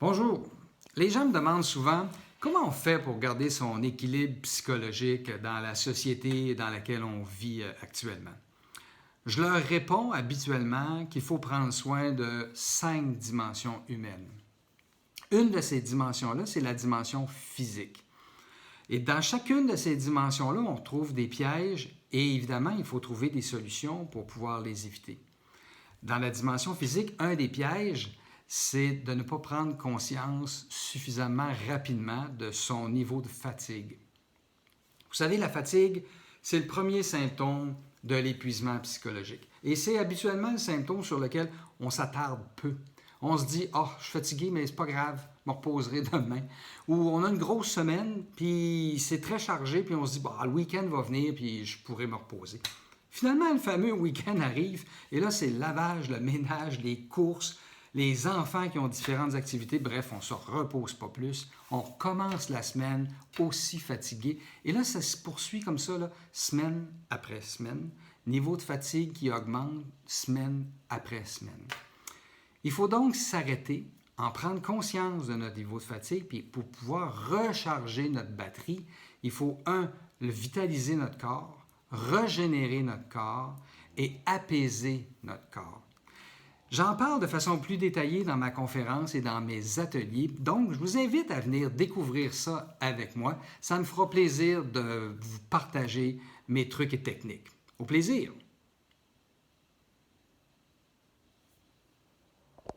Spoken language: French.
Bonjour. Les gens me demandent souvent comment on fait pour garder son équilibre psychologique dans la société dans laquelle on vit actuellement. Je leur réponds habituellement qu'il faut prendre soin de 5 dimensions humaines. Une de ces dimensions-là, c'est la dimension physique. Et dans chacune de ces dimensions-là, on trouve des pièges et évidemment, il faut trouver des solutions pour pouvoir les éviter. Dans la dimension physique, un des pièges, c'est de ne pas prendre conscience suffisamment rapidement de son niveau de fatigue. Vous savez, la fatigue, c'est le premier symptôme de l'épuisement psychologique. Et c'est habituellement le symptôme sur lequel on s'attarde peu. On se dit « Ah, je suis fatigué, mais c'est pas grave, je me reposerai demain. » Ou on a une grosse semaine, puis c'est très chargé, puis on se dit « Le week-end va venir, puis je pourrai me reposer. » Finalement, le fameux week-end arrive, et là, c'est le lavage, le ménage, les courses, les enfants qui ont différentes activités, bref, on ne se repose pas plus. On commence la semaine aussi fatigué. Et là, ça se poursuit comme ça, là, semaine après semaine. Niveau de fatigue qui augmente semaine après semaine. Il faut donc s'arrêter, en prendre conscience de notre niveau de fatigue, puis pour pouvoir recharger notre batterie, il faut, vitaliser notre corps, régénérer notre corps et apaiser notre corps. J'en parle de façon plus détaillée dans ma conférence et dans mes ateliers, donc je vous invite à venir découvrir ça avec moi. Ça me fera plaisir de vous partager mes trucs et techniques. Au plaisir!